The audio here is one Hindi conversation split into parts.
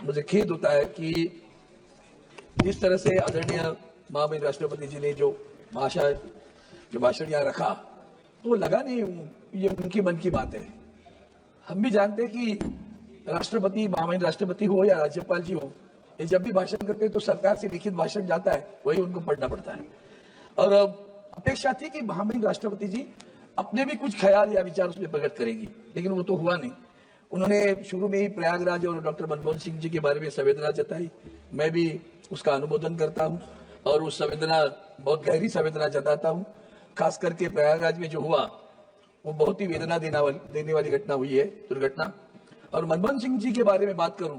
मुझे खेद होता है कि जिस तरह से आदरणीय महामहिम राष्ट्रपति जी ने जो भाषण यहाँ रखा, तो वो लगा नहीं ये उनकी मन की बात है। हम भी जानते हैं कि राष्ट्रपति, महामहिम राष्ट्रपति हो या राज्यपाल जी हो, ये जब भी भाषण करते हैं तो सरकार से लिखित भाषण जाता है, वही उनको पढ़ना पड़ता है। और अपेक्षा थी कि महामहिम राष्ट्रपति जी अपने भी कुछ ख्याल या विचार उसमें प्रकट करेंगी, लेकिन वो तो हुआ नहीं। उन्होंने शुरू में ही प्रयागराज और डॉक्टर मनमोहन सिंह जी के बारे में संवेदना जताई। मैं भी उसका अनुमोदन करता हूं और उस संवेदना, बहुत गहरी संवेदना जताता हूं। खास करके प्रयागराज में जो हुआ वो बहुत ही वेदना देने वाली घटना हुई है, दुर्घटना। और मनमोहन सिंह जी के बारे में बात करूं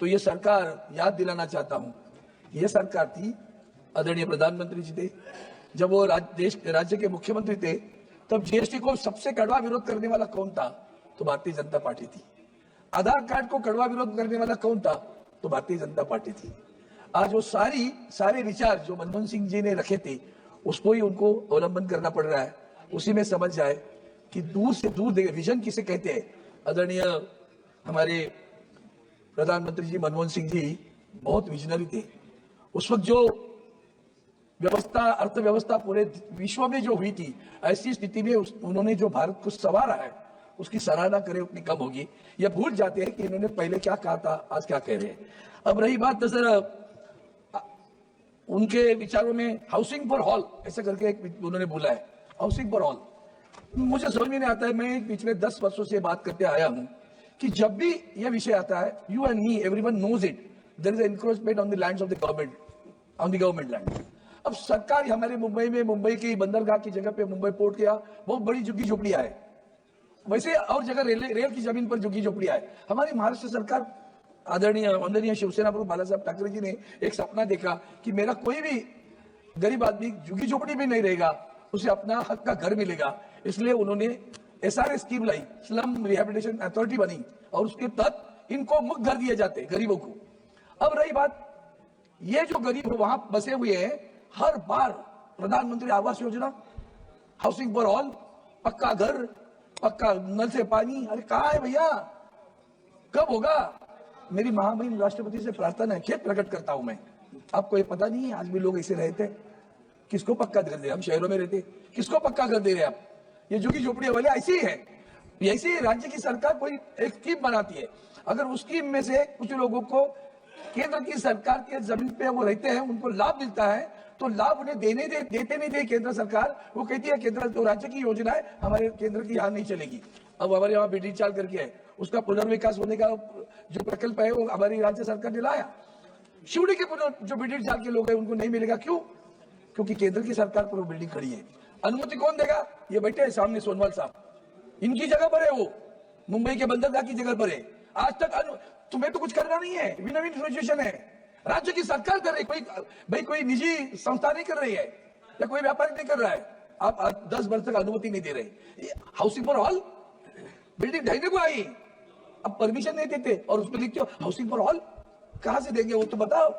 तो ये सरकार, याद दिलाना चाहता हूं, ये सरकार थी, आदरणीय प्रधानमंत्री जी थे, जब वो राज्य के मुख्यमंत्री थे, तब जीएसटी को सबसे कड़वा विरोध करने वाला कौन था? तो भारतीय जनता पार्टी थी। आधार कार्ड को कड़वा विरोध करने वाला कौन था? तो भारतीय जनता पार्टी थी। आज वो सारे विचार जो मनमोहन सिंह जी ने रखे थे, उसको ही उनको अवलंबन करना पड़ रहा है। उसी में समझ जाए कि दूर से दूर देखे, विजन किसे कहते हैं। आदरणीय हमारे प्रधानमंत्री जी मनमोहन सिंह जी बहुत विजनरी थे। उस वक्त जो अर्थव्यवस्था पूरे विश्व में जो हुई थी, ऐसी स्थिति में उन्होंने जो भारत को संवारा है, उसकी सराहना करें उतनी कम होगी। ये भूल जाते हैं कि इन्होंने पहले क्या कहा था, आज क्या कह रहे हैं। अब रही बात सर उनके विचारों में, हाउसिंग फॉर ऑल ऐसा करके एक उन्होंने बोला है, हाउसिंग फॉर ऑल। मुझे समझ में नहीं आता है। मैं पिछले 10 वर्षों से बात करते आया हूं कि जब भी यह विषय आता है, you and me, everyone knows it, there is encroachment on the lands of the government, on the government land. अब सरकार हमारे मुंबई की बंदरगाह की जगह पे, मुंबई पोर्ट के यहाँ बहुत बड़ी झुग्गी झोपड़ियां है, वैसे और जगह रेल की जमीन पर झुग्गी झोपड़ियां है। हमारी महाराष्ट्र सरकार, आदरणीय शिवसेना प्रमुख बाला साहब ठाकरे जी ने एक सपना देखा कि मेरा कोई भी गरीब आदमी झुग्गी झोपड़ी में नहीं रहेगा, उसे अपना हक का घर मिलेगा। इसलिए उन्होंने एसआरए स्कीम लाई, स्लम रिहेबिलिटेशन अथॉरिटी बनी, और उसके तहत इनको मुफ्त घर दिए जाते गरीबों को। अब रही बात, ये जो गरीब वहां बसे हुए हैं, हर बार प्रधानमंत्री Awas Yojana, housing for all, पक्का घर, पक्का नल से पानी, अरे कहाँ है भैया, कब होगा? मेरी महामहिम राष्ट्रपति से प्रार्थना है, खेद प्रकट करता हूं मैं। आपको ये पता नहीं है, आज भी लोग ऐसे रहते हैं। किसको पक्का घर दे? हम शहरों में रहते, किसको पक्का घर दे रहे आप? ये झुग्गी झोपड़ियां वाले ऐसी है। ऐसी राज्य की सरकार कोई एक स्कीम बनाती है, अगर उस स्कीम में से कुछ लोगों को केंद्र की सरकार के जमीन पे वो रहते हैं, उनको लाभ मिलता है, तो लाभ उन्हें देते नहीं दे केंद्र सरकार। वो कहती है केंद्र तो राज्य की योजना है, हमारे केंद्र की यहाँ नहीं चलेगी। अब हमारे यहाँ बीडी चाल करके है, उसका पुनर्विकास होने का जो प्रकल्प है वो हमारी राज्य सरकार ने लाया। शिवड़ी के जो बीडी चाल के लोग हैं उनको नहीं मिलेगा, क्यों? क्योंकि केंद्र की सरकार पर वो बिल्डिंग खड़ी है। अनुमति कौन देगा? ये बैठे हैं सामने सोनवाल साहब, इनकी जगह पर है, वो मुंबई के बंदरगाह की जगह पर है। आज तक तुम्हें तो कुछ करना नहीं है, विन विन सिचुएशन है, राज्य की सरकार कर रही, कोई निजी संस्था नहीं कर रही है या कोई व्यापारी नहीं कर रहा है। आप 10 वर्ष तक अनुमति नहीं दे रहे। हाउसिंग फॉर ऑल, बिल्डिंग ढहने को आई, अब परमिशन नहीं देते और उसमें लिखते हो हाउसिंग फॉर ऑल। कहां से देंगे वो तो बताओ।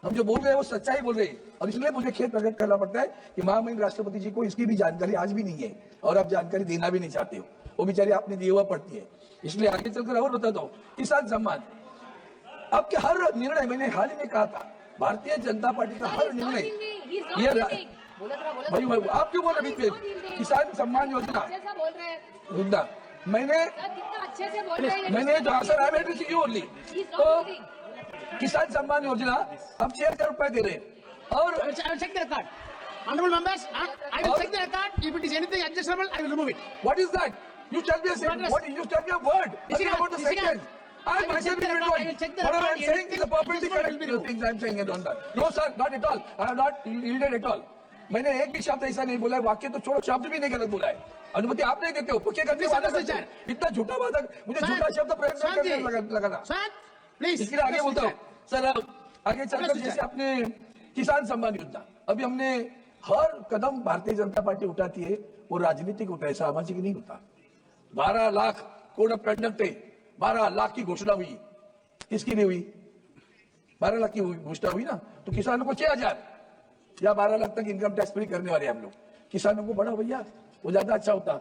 हम जो बोल रहे हैं वो सच्चाई बोल रहे हैं, और इसलिए मुझे खेद प्रकट करना पड़ता है कि महामहिम राष्ट्रपति जी को इसकी भी जानकारी आज भी नहीं है, और आप जानकारी देना भी नहीं चाहते हो। वो बेचारी आपने दिया हुआ पड़ती है। इसलिए आगे चलकर और बताता हूं, किसान सम्मान, आपके हर निर्णय, मैंने हाल ही में कहा था, भारतीय जनता पार्टी का हर निर्णय, ये भाई आप क्यों बोल रहे? किसान सम्मान योजना, मैंने जो आंसर है मैंने क्यों बोल ली? तो किसान सम्मान योजना अब 6,000 रुपए दे रहे हैं। और Honorable members, I will check the record. If it is anything adjustable, I will remove it. What is that? You tell me a sentence. What? You tell me a word. About the sentence. I myself will do it. What I am saying is a perfectly correct things I am saying it on that. No sir, not at all. I have not yielded at all. मैंने एक भी शब्द ऐसा नहीं बोला है, वाक्य तो छोड़ो, शब्द भी नहीं गलत बोला है। अनुमति आप नहीं देते हो, पक्के करके वादा करते हैं। इतना झूठा वादा, मुझे झूठा शब्द प्रयोग करने लगा था। इसके लिए आगे बोलता हूँ सर। आगे चलकर जैसे आपने किसान सम्मान योजना, अभी हमने हर कदम भारतीय जनता पार्टी उठाती है, वो राजनीतिक होता है, सामाजिक नहीं होता। 12 लाख कोड ऑफ कंडक्ट थे, 12 लाख की घोषणा हुई, किसकी नहीं हुई? 12 लाख की घोषणा हुई ना, तो किसानों को 6,000 या 12 लाख तक इनकम टैक्स फ्री करने वाले हम लोग। किसानों को बड़ा भैया, वो ज्यादा अच्छा होता।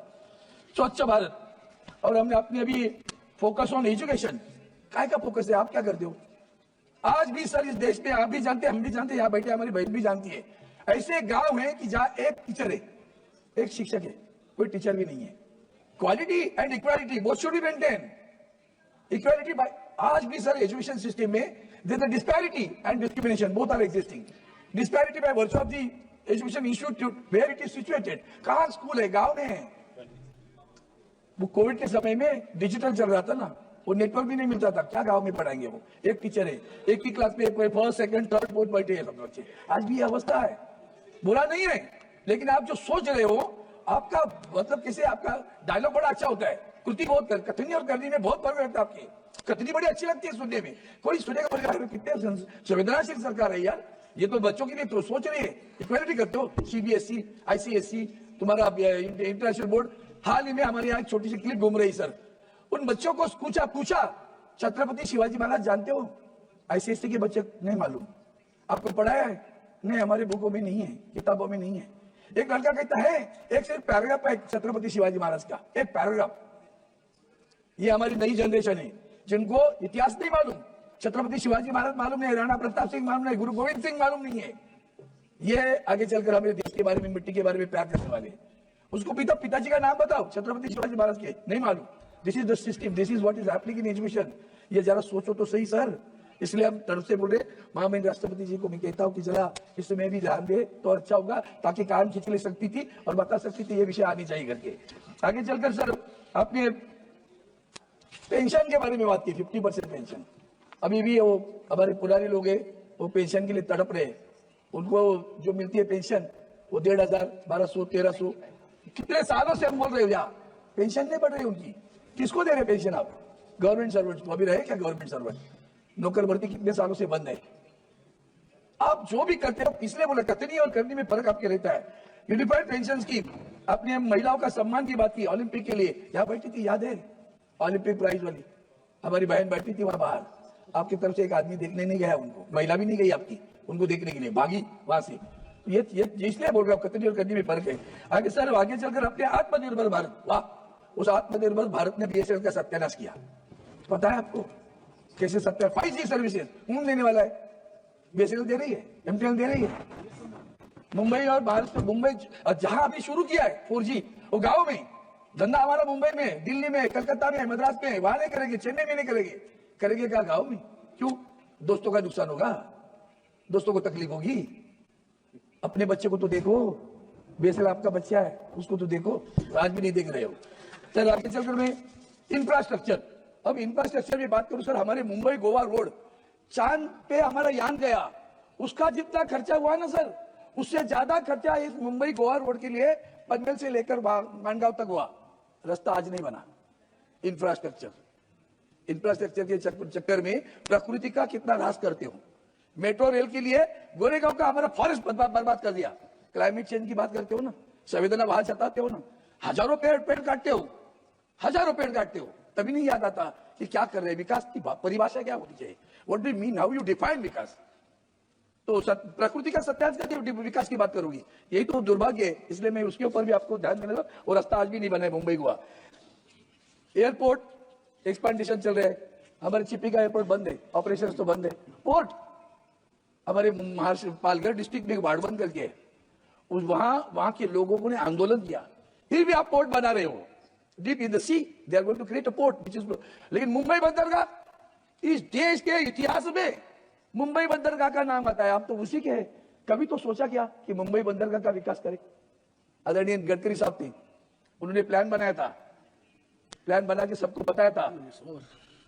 स्वच्छ भारत, और हमने अपने अभी फोकस ऑन एजुकेशन, काय का फोकस है? आप क्या करते हो? आज भी सर इस देश में आप भी जानते हैं, हम भी जानते हैं, यहाँ बैठे हमारी बहन भी जानती है, ऐसे गांव हैं कि जहां एक टीचर है, एक शिक्षक है, कोई टीचर भी नहीं है। Quality and equality both should be maintain. Equality by, आज भी सर एजुकेशन सिस्टम में there is disparity and discrimination, both are existing. Disparity by virtue of the education institute where it is situated. कहां स्कूल है, गांव में है। वो कोविड के समय में डिजिटल चल रहा था ना, वो नेटवर्क भी नहीं मिलता था, क्या गांव में पढ़ाएंगे। वो एक टीचर है, एक ही क्लास में फर्स्ट सेकंड थर्ड फोर्थ बैठे हैं सब बच्चे। आज भी ये अवस्था है, बुरा नहीं है, लेकिन आप जो सोच रहे हो, आपका मतलब कैसे, आपका डायलॉग बड़ा अच्छा होता है, कृति बहुत, कथनी और करनी में बहुत फर्क रहता है आपकी। कथनी बड़ी अच्छी लगती है सुनने में, कोई सुनेगा बोलेगा कितने संवेदनशील सरकार है यार, ये तो बच्चों के लिए तो सोच रही है। इक्वालिटी करते हो, सीबीएसई, आईसीएसई, तुम्हारा इंटरनेशनल बोर्ड। हाल ही में हमारे यहाँ एक छोटी सी क्लिप घूम रही सर, उन बच्चों को पूछा छत्रपति शिवाजी महाराज जानते हो? आईसीएसई के बच्चे नहीं मालूम। आपको पढ़ाया है? नहीं, हमारे बुकों में नहीं है, किताबों में नहीं है। एक लड़का कहता है, एक सिर्फ पैराग्राफ है छत्रपति शिवाजी महाराज का, एक पैराग्राफ। ये हमारी नई जनरेशन है जिनको इतिहास नहीं मालूम, छत्रपति शिवाजी महाराज मालूम नहीं, राणा प्रताप सिंह मालूम नहीं, गुरु गोविंद सिंह मालूम नहीं है। ये आगे चलकर हमारे देश के बारे में, मिट्टी के बारे में प्यार करने वाले। उसको पिताजी का नाम बताओ छत्रपति शिवाजी महाराज के, नहीं मालूम। This is the system, this is what is happening in education. ये जरा सोचो तो सही सर। इसलिए हम तरफ से बोल रहे, महामहिम राष्ट्रपति जी को मैं कहता हूं कि जरा इसमें भी ध्यान दे तो अच्छा होगा, ताकि कान खींच ले सकती थी और बता सकती थी ये विषय आनी चाहिए करके। आगे चलकर सर आपने पेंशन के बारे में बात की, 50% पेंशन। अभी भी वो हमारे पुराने लोग हैं, वो पेंशन के लिए तड़प रहे। उनको जो मिलती है पेंशन, वो 1500, 1200, 1300, कितने सालों से हम बोल रहे हो यार, पेंशन नहीं बढ़ रही उनकी। किसको दे रहे पेंशन आप? गवर्नमेंट सर्वेंट को। अभी रहे क्या गवर्नमेंट सर्वेंट? नौकर भर्ती कितने सालों से बंद है। आप जो भी करते हो, इसलिए बोला कथनी और करनी में फर्क आपके रहता है। यूनिफाइड पेंशन स्कीम, आपने महिलाओं का सम्मान की बात की, ओलंपिक के लिए यहाँ बैठी थी, याद है? ओलंपिक प्राइज वाली हमारी बहन बैठी थी वहां बाहर, आपकी तरफ से एक आदमी देखने नहीं गया उनको, महिला भी नहीं गई आपकी उनको देखने के लिए, भागी वहां से। ये इसलिए बोल रहा हूँ कथनी और करनी में फर्क है। आगे सर आगे चलकर अपने आत्मनिर्भर भारत, वाह, उस आत्मनिर्भर भारत ने बीएसएनएल का सत्यानाश किया। पता है आपको कैसे? 5G सर्विसेज कौन देने वाला है? बीएसएनएल दे रही है, एमटीएनएल दे रही है। मुंबई और भारत में, मुंबई जहां अभी शुरू किया है 4G, वो गांव में धंधा हमारा, मुंबई में, दिल्ली में, कलकत्ता में, मद्रास में, वहां नहीं करेंगे, चेन्नई में नहीं करेंगे। करेंगे क्या गांव में? क्यों? दोस्तों का नुकसान होगा, दोस्तों को तकलीफ होगी। अपने बच्चे को तो देखो, बेशक आपका बच्चा है उसको तो देखो, आज भी नहीं देख रहे हो। सर आगे चलकर मैं इंफ्रास्ट्रक्चर, अब इंफ्रास्ट्रक्चर में बात करूं सर, हमारे मुंबई गोवा रोड, चांद पे हमारा यान गया, उसका जितना खर्चा हुआ ना सर, उससे ज्यादा खर्चा इस मुंबई गोवा रोड के लिए पनवेल से लेकर मानगांव तक हुआ। रास्ता आज नहीं बना। इंफ्रास्ट्रक्चर के चक्कर में प्रकृति का कितना नाश करते हो। मेट्रो रेल के लिए गोरेगांव का हमारा फॉरेस्ट बर्बाद कर दिया। क्लाइमेट चेंज की बात करते हो ना, संवेदना वहां जताते हो ना, हजारों पेड़ काटते हो, हजारों पेड़ काटते हो, तभी नहीं याद आता कि क्या कर रहे हैं। विकास की परिभाषा क्या होनी चाहिए? What do mean, how you define vikas? तो प्रकृति का सत्यानाश करके विकास की बात करूंगी, यही तो दुर्भाग्य है। इसलिए मैं उसके ऊपर भी आपको ध्यान देने लगा। और रास्ता आज भी नहीं बना है मुंबई गोवा। एयरपोर्ट एक्सपेंडिशन चल रहा है, हमारे चिपी का एयरपोर्ट बंद है, ऑपरेशन तो बंद है। पोर्ट हमारे महाराष्ट्र पालघर डिस्ट्रिक्ट में बाढ़ बंद करके, वहां के लोगों को ने आंदोलन किया, फिर भी आप पोर्ट बना रहे हो। Deep in the sea they are going to create a port which is, लेकिन मुंबई बंदरगाह, इस देश के इतिहास में मुंबई बंदरगाह का नाम आता है, आप तो उसी के हैं। कभी तो सोचा क्या कि मुंबई बंदरगाह का विकास करे? आदरणीय गडकरी साहब थे, उन्होंने प्लान बनाया था, प्लान बना के सबको बताया था।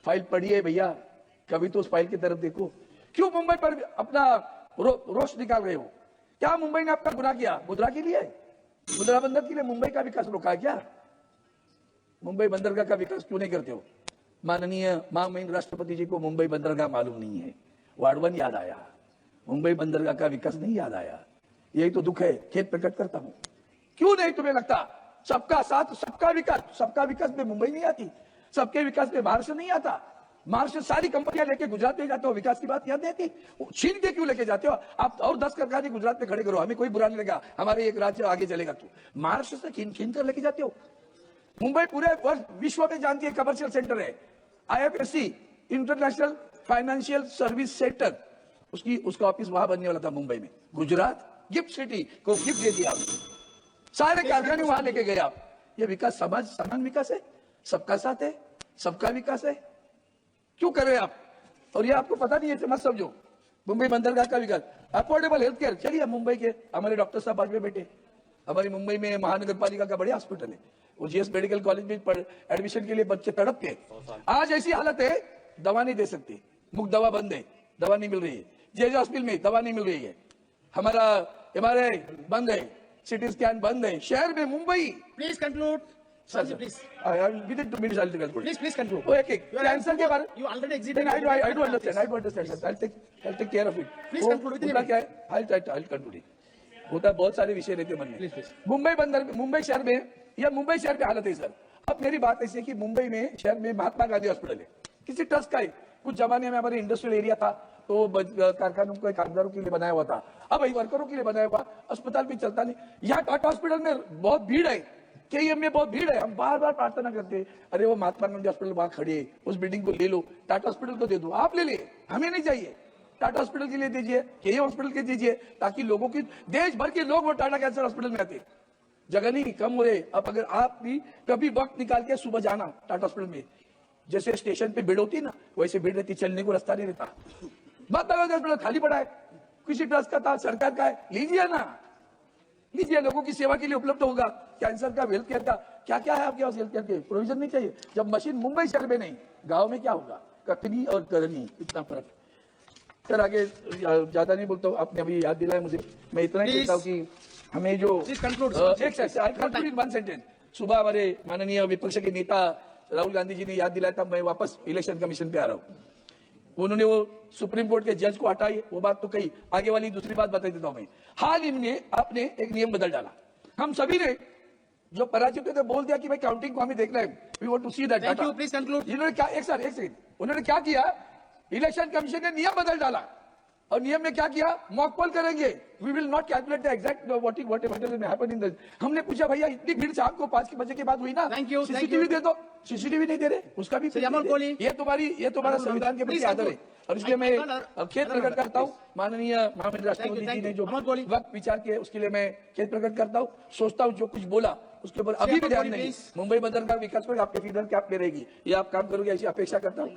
फाइल पढ़िए भैया, कभी तो उस फाइल की तरफ देखो। क्यों मुंबई पर अपना रोष निकाल रहे हो? क्या मुंबई ने आपका गुनाह किया? मुद्रा के लिए, मुद्रा बंदर के लिए मुंबई का विकास रोका है क्या? मुंबई बंदरगाह का विकास क्यों नहीं करते हो? माननीय महामहिम राष्ट्रपति जी को मुंबई बंदरगाह मालूम नहीं है, वाड़वन याद आया, मुंबई बंदरगाह का विकास नहीं याद आया। यही तो दुख है, खेद प्रकट करता हूं। क्यों नहीं तुम्हें लगता सबका साथ सबका विकास? सबका विकास में मुंबई नहीं आती, सबके विकास में महाराष्ट्र नहीं आता। महाराष्ट्र सारी कंपनियां लेके गुजरात में जाते हो, विकास की बात याद नहीं आती? छीन के क्यों लेके जाते हो आप? और 10 कारखाने गुजरात में खड़े करो, हमें कोई बुरा नहीं लगा, हमारे एक राज्य आगे चलेगा। तो महाराष्ट्र से छीन कर लेके जाते हो। मुंबई पूरे विश्व में जानती है कमर्शियल सेंटर है, IFSC international financial service sector, उसका ऑफिस वहां बनने वाला था मुंबई में। गुजरात गिफ्ट सिटी को गिफ्ट दे दिया आपने, सारे कारखाने वहां लेके गए आप। ये विकास समान विकास है, सबका साथ है, सबका विकास है, क्यों कर रहे हैं आप? और ये आपको पता नहीं है, मत समझो। मुंबई बंदरगाह का विकास, अफोर्डेबल हेल्थ केयर, चलिए मुंबई के हमारे डॉक्टर साहब बाद में बैठे, हमारी मुंबई में महानगर पालिका का बढ़िया हॉस्पिटल है, वो जीएस मेडिकल कॉलेज में एडमिशन के लिए बच्चे तड़पते हैं। आज ऐसी हालत है, दवा नहीं दे सकती, मुफ्त दवा बंद है, दवा नहीं मिल रही है, जेजे हॉस्पिटल में दवा नहीं मिल रही है, हमारा एमआरआई बंद है, सिटी स्कैन बंद है शहर में। Mumbai Please conclude. Sir, please. within 2 minutes I'll conclude. Please conclude. Oh, okay. Cancer के बारे You already exited. then I do understand sir. I'll take care of it. Please conclude within a होता minute. क्या है, I'll conclude it. होता बहुत सारे विषय रहते मन में। Please. मुंबई शहर में या मुंबई शहर की हालत है सर। अब मेरी बात ऐसी है कि मुंबई में शहर में महात्मा गांधी हॉस्पिटल है, किसी ट्रस्ट का है। कुछ जमाने में हमारे इंडस्ट्रियल एरिया था तो कारखानों को कामगारों के लिए बनाया हुआ था, अब वही वर्करों के लिए बनाया हुआ, अस्पताल भी चलता नहीं। यहाँ टाटा हॉस्पिटल में बहुत भीड़ है, केईएम में बहुत भीड़ है, हम बार बार प्रार्थना करते हैं, अरे वो महात्मा गांधी हॉस्पिटल वहां खड़ी है, उस बिल्डिंग को ले लो, टाटा हॉस्पिटल को दे दो, आप ले लिए, हमें नहीं चाहिए। टाटा हॉस्पिटल के लिए दीजिए, केईएम हॉस्पिटल के दीजिए, ताकि लोगों की, देश भर के लोग वो टाटा कैंसर हॉस्पिटल में आते। जगह नहीं कम हो रहे। अब अगर आप भी कभी वक्त निकाल के सुबह जाना टाटा हॉस्पिटल में, जैसे स्टेशन पे भीड़ होती है ना, वैसे भीड़ रहती, चलने को रास्ता नहीं रहता। महात्मा गांधी हॉस्पिटल खाली पड़ा है, किसी ट्रस्ट का था, सरकार का है, लीजिए ना, लीजिए, लोगों की सेवा के लिए उपलब्ध होगा। कैंसर का, हेल्थ केयर का, क्या क्या है आपके पास हेल्थ केयर के प्रोविजन नहीं चाहिए? जब मशीन मुंबई शहर में नहीं, गांव में क्या होगा? कथनी और करनी, इतना फर्क। सर आगे ज्यादा नहीं बोलता हूँ, आपने अभी याद दिलाया मुझे, मैं इतना ही कहता हूँ कि हमें जो एक वन सेंटेंस, सुबह हमारे माननीय विपक्ष के नेता राहुल गांधी जी ने याद दिलाया था, मैं वापस इलेक्शन कमीशन पे आ रहा हूँ। उन्होंने वो सुप्रीम कोर्ट के जज को हटाई, वो बात तो कही, आगे वाली दूसरी बात बता देता हूं मैं। हाल ही में आपने एक नियम बदल डाला, हम सभी ने जो पराजित थे बोल दिया कि भाई काउंटिंग को हमें देखना है, we want to see that data. Please conclude. इन्होंने क्या, एक सेकंड, उन्होंने क्या किया, इलेक्शन कमीशन ने नियम बदल डाला, और नियम में क्या किया, मॉक पोल करेंगे, we will not calculate the exact what will happen in the. हमने पूछा भैया इतनी भीड़ शाम को 5 बजे के बाद हुई ना, Thank you. सीसीटीवी दे दो, सीसीटीवी नहीं दे रहे, उसका भी अमर कोहली, ये तुम्हारा संविधान के प्रति आदर है, और इसलिए मैं खेद प्रकट करता हूँ माननीय महामंत्री राष्ट्रपति जी ने जो वक्त विचार किए उसके लिए मैं खेद प्रकट करता हूँ। सोचता हूँ जो कुछ बोला उसके ऊपर अभी भी ध्यान नहीं, मुंबई बंदरगाह विकास को आपके फीडर क्या पे रहेगी, ये आप काम करोगे ऐसी अपेक्षा करता हूँ।